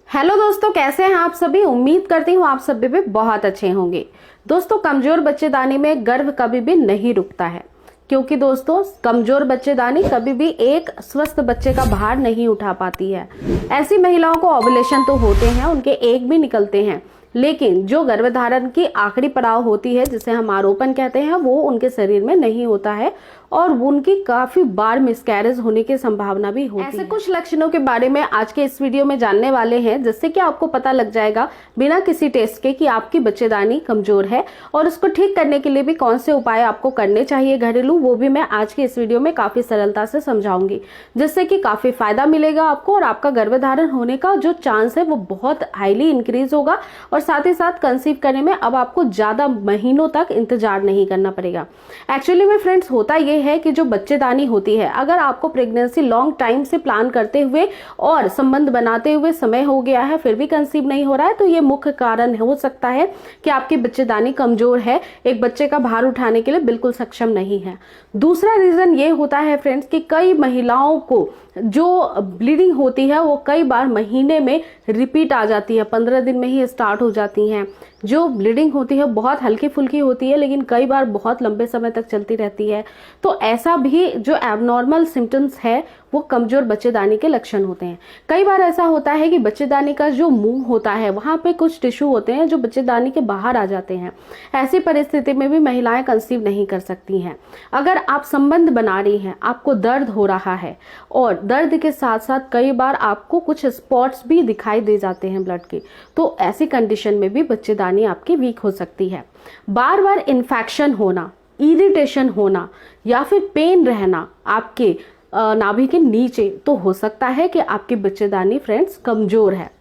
Hello दोस्तों, कैसे हैं आप सभी। उम्मीद करती हूँ आप सभी भी बहुत अच्छे होंगे। दोस्तों, कमजोर बच्चेदानी में गर्भ कभी भी नहीं रुकता है, क्योंकि दोस्तों कमजोर बच्चेदानी कभी भी एक स्वस्थ बच्चे का भार नहीं उठा पाती है। ऐसी महिलाओं को ओव्यूलेशन तो होते हैं, उनके एग भी निकलते हैं, लेकिन जो गर्भधारण की आखिरी पड़ाव होती है, जिसे हम आरोपण कहते हैं, वो उनके शरीर में नहीं होता है और उनकी काफी बार मिसकैरेज होने की संभावना भी होती है। ऐसे कुछ लक्षणों के बारे में आज के इस वीडियो में जानने वाले हैं, जिससे कि आपको पता लग जाएगा बिना किसी टेस्ट के कि आपकी बच्चेदानी कमजोर है और उसको ठीक करने के लिए भी कौन से उपाय आपको करने चाहिए घरेलू, वो भी मैं आज के इस वीडियो में काफी सरलता से समझाऊंगी, जिससे कि काफी फायदा मिलेगा आपको और आपका गर्भधारण होने का जो चांस है वो बहुत हाईली इंक्रीज होगा और साथ ही साथ कंसीव करने में अब आपको ज्यादा महीनों तक इंतजार नहीं करना पड़ेगा। एक्चुअली में फ्रेंड्स, होता ये है कि जो बच्चेदानी होती है, अगर आपको प्रेगनेंसी लॉन्ग टाइम से प्लान करते हुए और संबंध बनाते हुए समय हो गया है फिर भी कंसीव नहीं हो रहा है, तो ये मुख्य कारण हो सकता है कि आपकी बच्चेदानी कमजोर है, एक बच्चे का भार उठाने के लिए बिल्कुल सक्षम नहीं है। दूसरा रीजन ये होता है फ्रेंड्स कि कई महिलाओं को जो ब्लीडिंग होती है वो कई बार महीने में रिपीट आ जाती है, 15 दिन में ही स्टार्ट हो जाती हैं। जो ब्लीडिंग होती है बहुत हल्की फुल्की होती है, लेकिन कई बार बहुत लंबे समय तक चलती रहती है। तो ऐसा भी जो एबनॉर्मल सिम्टम्स है वो कमजोर बच्चेदानी के लक्षण होते हैं। कई बार ऐसा होता है कि बच्चेदानी का जो मुंह होता है वहां पे कुछ टिश्यू होते हैं जो बच्चेदानी के बाहर आ जाते हैं। ऐसी परिस्थिति में भी महिलाएं कंसीव नहीं कर सकती हैं। अगर आप संबंध बना रही हैं, आपको दर्द हो रहा है और दर्द के साथ साथ कई बार आपको कुछ स्पॉट्स भी दिखाई दे जाते हैं ब्लड के, तो ऐसी कंडीशन में भी बच्चेदानी आपकी वीक हो सकती है। बार बार इन्फेक्शन होना, इरिटेशन होना या फिर पेन रहना आपके नाभि के नीचे, तो हो सकता है कि आपकी बच्चेदानी फ्रेंड्स कमजोर है।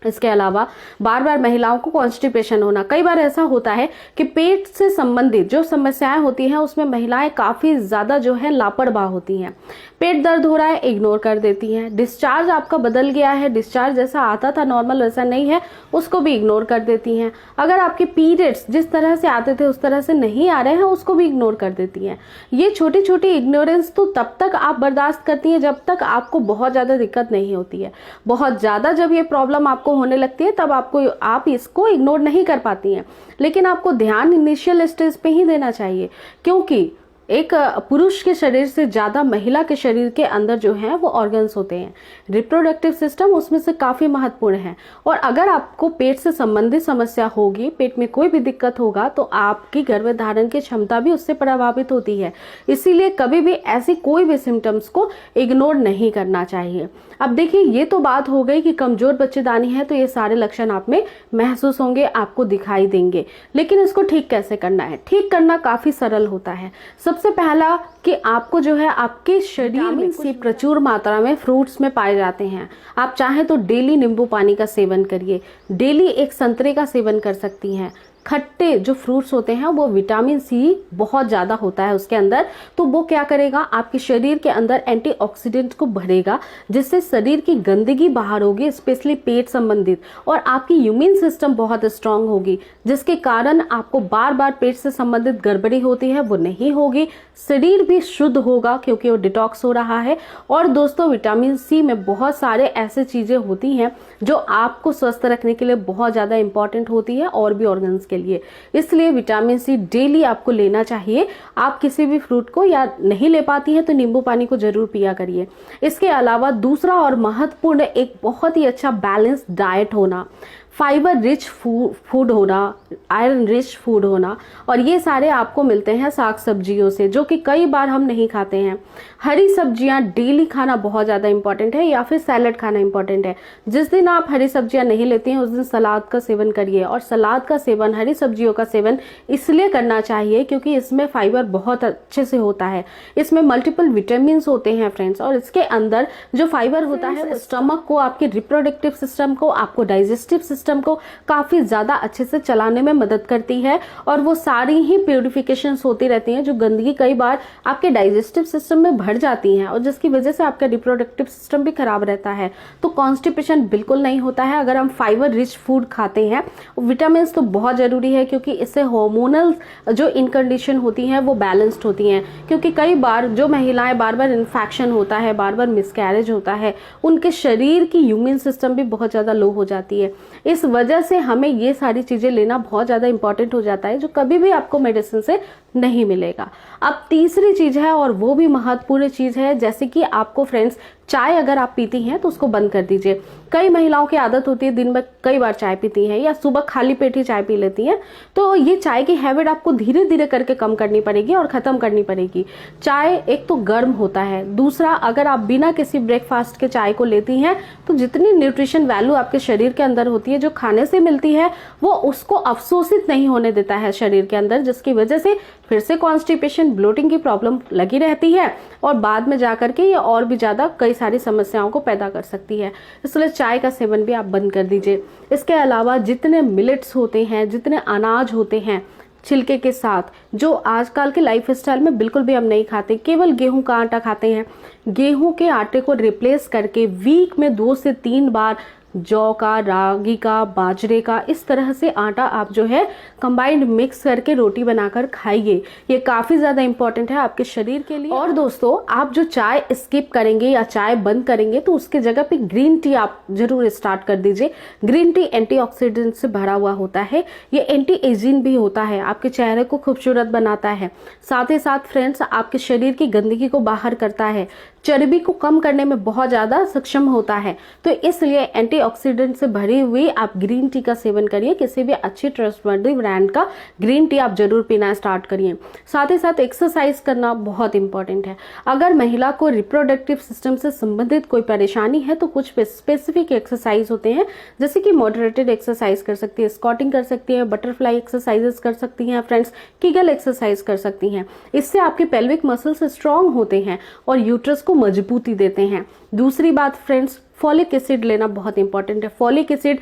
इसके अलावा बार बार महिलाओं को कॉन्स्टिपेशन होना, कई बार ऐसा होता है कि पेट से संबंधित जो समस्याएं होती हैं उसमें महिलाएं काफी ज्यादा जो है लापरवाह होती हैं। पेट दर्द हो रहा है, इग्नोर कर देती हैं। डिस्चार्ज आपका बदल गया है, डिस्चार्ज जैसा आता था नॉर्मल वैसा नहीं है, उसको भी इग्नोर कर देती हैं। अगर आपके पीरियड्स जिस तरह से आते थे उस तरह से नहीं आ रहे हैं, उसको भी इग्नोर कर देती हैं। ये छोटी छोटी इग्नोरेंस तो तब तक आप बर्दाश्त करती हैं जब तक आपको बहुत ज्यादा दिक्कत नहीं होती है। बहुत ज्यादा जब ये प्रॉब्लम आपको होने लगती है तब आप इसको इग्नोर नहीं कर पाती हैं, लेकिन आपको ध्यान इनिशियल स्टेज पे ही देना चाहिए, क्योंकि एक पुरुष के शरीर से ज्यादा महिला के शरीर के अंदर जो है वो ऑर्गन्स होते हैं। रिप्रोडक्टिव सिस्टम उसमें से काफी महत्वपूर्ण है और अगर आपको पेट से संबंधित समस्या होगी, पेट में कोई भी दिक्कत होगा, तो आपकी गर्भधारण की क्षमता भी उससे प्रभावित होती है। इसीलिए कभी भी ऐसी कोई भी सिम्टम्स को इग्नोर नहीं करना चाहिए। अब देखिए, ये तो बात हो गई कि कमजोर बच्चेदानी है, तो ये सारे लक्षण आप में महसूस होंगे, आपको दिखाई देंगे, लेकिन इसको ठीक कैसे करना है। ठीक करना काफी सरल होता है। सबसे पहला कि आपको जो है आपके शरीर में सी प्रचुर मात्रा में फ्रूट्स में पाए जाते हैं। आप चाहें तो डेली नींबू पानी का सेवन करिए, डेली एक संतरे का सेवन कर सकती हैं। खट्टे जो फ्रूट्स होते हैं वो विटामिन सी बहुत ज़्यादा होता है उसके अंदर, तो वो क्या करेगा, आपके शरीर के अंदर एंटीऑक्सीडेंट को भरेगा, जिससे शरीर की गंदगी बाहर होगी, स्पेशली पेट संबंधित, और आपकी इम्यून सिस्टम बहुत स्ट्रांग होगी, जिसके कारण आपको बार बार पेट से संबंधित गड़बड़ी होती है वो नहीं होगी। शरीर भी शुद्ध होगा क्योंकि वो डिटॉक्स हो रहा है। और दोस्तों, विटामिन सी में बहुत सारे ऐसे चीज़ें होती हैं जो आपको स्वस्थ रखने के लिए बहुत ज़्यादा इंपॉर्टेंट होती है और भी ऑर्गन्स के लिए। इसलिए विटामिन सी डेली आपको लेना चाहिए। आप किसी भी फ्रूट को या नहीं ले पाती हैं तो नींबू पानी को जरूर पिया करिए। इसके अलावा दूसरा और महत्वपूर्ण एक बहुत ही अच्छा बैलेंस डाइट होना, फाइबर रिच फूड होना, आयरन रिच फूड होना, और ये सारे आपको मिलते हैं साग सब्जियों से, जो कि कई बार हम नहीं खाते हैं। हरी सब्जियां डेली खाना बहुत ज़्यादा इंपॉर्टेंट है, या फिर सैलड खाना इंपॉर्टेंट है। जिस दिन आप हरी सब्जियां नहीं लेती हैं उस दिन सलाद का सेवन करिए, और सलाद का सेवन, हरी सब्जियों का सेवन इसलिए करना चाहिए क्योंकि इसमें फाइबर बहुत अच्छे से होता है, इसमें मल्टीपल विटामिन होते हैं फ्रेंड्स, और इसके अंदर जो फाइबर होता है वो स्टमक को, आपके रिप्रोडक्टिव सिस्टम को, आपको डाइजेस्टिव सिस्टम को काफ़ी ज़्यादा अच्छे से चलाने में मदद करती है और वो सारी ही प्यूरिफिकेशंस होती रहती हैं जो गंदगी कई बार आपके डाइजेस्टिव सिस्टम में भर जाती हैं और जिसकी वजह से आपका रिप्रोडक्टिव सिस्टम भी खराब रहता है। तो कॉन्स्टिपेशन बिल्कुल नहीं होता है अगर हम फाइबर रिच फूड खाते हैं। विटामिन तो बहुत ज़रूरी है क्योंकि इससे हार्मोनल जो इनकंडीशन होती हैं वो बैलेंस्ड होती हैं, क्योंकि कई बार जो महिलाएं बार बार इन्फेक्शन होता है, बार बार मिसकैरेज होता है, उनके शरीर की इम्यून सिस्टम भी बहुत ज़्यादा लो हो जाती है। इस वजह से हमें ये सारी चीज़ें लेना बहुत ज़्यादा इंपॉर्टेंट हो जाता है जो कभी भी आपको मेडिसिन से नहीं मिलेगा। अब तीसरी चीज़ है और वो भी महत्वपूर्ण चीज़ है, जैसे कि आपको फ्रेंड्स चाय अगर आप पीती हैं तो उसको बंद कर दीजिए। कई महिलाओं की आदत होती है दिन में कई बार चाय पीती हैं या सुबह खाली पेट ही चाय पी लेती हैं, तो ये चाय की हैबिट आपको धीरे धीरे करके कम करनी पड़ेगी और ख़त्म करनी पड़ेगी। चाय एक तो गर्म होता है, दूसरा अगर आप बिना किसी ब्रेकफास्ट के चाय को लेती हैं तो जितनी न्यूट्रिशन वैल्यू आपके शरीर के अंदर होती है जो खाने से मिलती है वो उसको अवशोषित नहीं होने देता है शरीर के अंदर, जिसकी वजह से फिर से कॉन्स्टिपेशन ब्लोटिंग की प्रॉब्लम लगी रहती है और बाद में जाकर के ये और भी ज़्यादा कई सारी समस्याओं को पैदा कर सकती है। इसलिए चाय का सेवन भी आप बंद कर दीजिए। इसके अलावा जितने मिलेट्स होते हैं, जितने अनाज होते हैं छिलके के साथ, जो आजकल के लाइफस्टाइल में बिल्कुल भी हम नहीं खाते, केवल गेहूं का आटा खाते हैं, गेहूं के आटे को रिप्लेस करके वीक में 2 से 3 बार जौ का, रागी का, बाजरे का, इस तरह से आटा आप जो है कंबाइंड मिक्स करके रोटी बनाकर खाइए। ये काफ़ी ज़्यादा इंपॉर्टेंट है आपके शरीर के लिए। और दोस्तों आप जो चाय स्किप करेंगे या चाय बंद करेंगे तो उसके जगह पे ग्रीन टी आप जरूर स्टार्ट कर दीजिए। ग्रीन टी एंटीऑक्सीडेंट से भरा हुआ होता है, ये एंटी एजिंग भी होता है, आपके चेहरे को खूबसूरत बनाता है, साथ ही साथ फ्रेंड्स आपके शरीर की गंदगी को बाहर करता है, चर्बी को कम करने में बहुत ज़्यादा सक्षम होता है। तो इसलिए एंटीऑक्सीडेंट से भरी हुई आप ग्रीन टी का सेवन करिए। किसी भी अच्छी ट्रस्टवर्दी ब्रांड का ग्रीन टी आप जरूर पीना स्टार्ट करिए। साथ ही साथ एक्सरसाइज करना बहुत इंपॉर्टेंट है। अगर महिला को रिप्रोडक्टिव सिस्टम से संबंधित कोई परेशानी है तो कुछ स्पेसिफिक एक्सरसाइज होते हैं, जैसे कि मॉडरेटेड एक्सरसाइज कर सकती है, स्क्वाटिंग कर सकती है, बटरफ्लाई एक्सरसाइजेस कर सकती हैं फ्रेंड्स, कीगल एक्सरसाइज कर सकती हैं। इससे आपके पेल्विक मसल्स स्ट्रांग होते हैं और यूट्रस को मजबूती देते हैं। दूसरी बात फ्रेंड्स, फॉलिक एसिड लेना बहुत इंपॉर्टेंट है। फॉलिक एसिड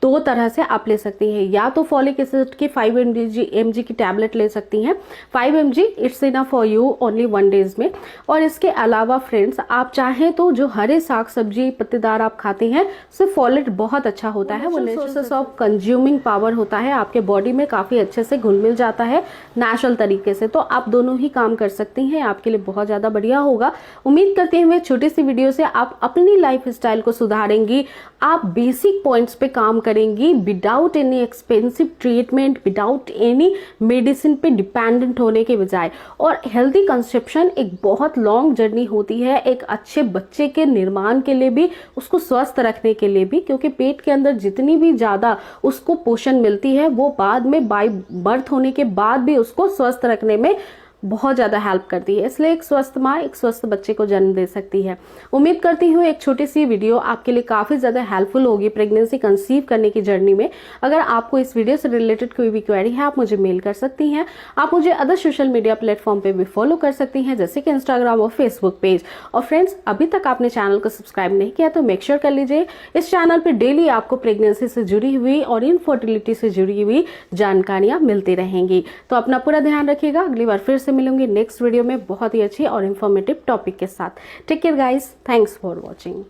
2 तरह से आप ले सकती हैं, या तो फॉलिक एसिड की 5 mg की टैबलेट ले सकती हैं। 5 mg it's enough for you only 1 days में। और इसके अलावा फ्रेंड्स आप चाहें तो जो हरे साग सब्जी पत्तेदार आप खाते हैं उससे फॉलेट बहुत अच्छा होता है, वो सोर्सेस ऑफ कंज्यूमिंग पावर होता है, आपके बॉडी में काफ़ी अच्छे से घुल मिल जाता है नेचुरल तरीके से। तो आप दोनों ही काम कर सकती हैं, आपके लिए बहुत ज़्यादा बढ़िया होगा। उम्मीद करते हैं छोटी सी वीडियो से आप अपनी लाइफ स्टाइल को सुधारेंगी, आप बेसिक पॉइंट्स पे काम करेंगी without any expensive treatment, without any medicine पे डिपेंडेंट होने के बजाय। और हेल्दी कंसेप्शन एक बहुत लॉन्ग जर्नी होती है, एक अच्छे बच्चे के निर्माण के लिए भी, उसको स्वस्थ रखने के लिए भी, क्योंकि पेट के अंदर जितनी भी ज़्यादा उसको पोषण मिलती है वो बाद में बाय बर्थ होने के बाद भी उसको स्वस्थ रखने में बहुत ज़्यादा हेल्प करती है। इसलिए एक स्वस्थ माँ एक स्वस्थ बच्चे को जन्म दे सकती है। उम्मीद करती हूँ एक छोटी सी वीडियो आपके लिए काफ़ी ज़्यादा हेल्पफुल होगी प्रेगनेंसी कंसीव करने की जर्नी में। अगर आपको इस वीडियो से रिलेटेड कोई भी क्वेरी है आप मुझे मेल कर सकती हैं। आप मुझे अदर सोशल मीडिया प्लेटफॉर्म पे भी फॉलो कर सकती हैं, जैसे कि इंस्टाग्राम और फेसबुक पेज। और फ्रेंड्स अभी तक आपने चैनल को सब्सक्राइब नहीं किया तो मेक श्योर कर लीजिए। इस चैनल पर डेली आपको प्रेगनेंसी से जुड़ी हुई और इनफर्टिलिटी से जुड़ी हुई जानकारियाँ मिलती रहेंगी। तो अपना पूरा ध्यान रखिएगा। अगली बार फिर से मिलूंगी नेक्स्ट वीडियो में बहुत ही अच्छी और इन्फॉर्मेटिव टॉपिक के साथ। Take care guys, thanks for watching.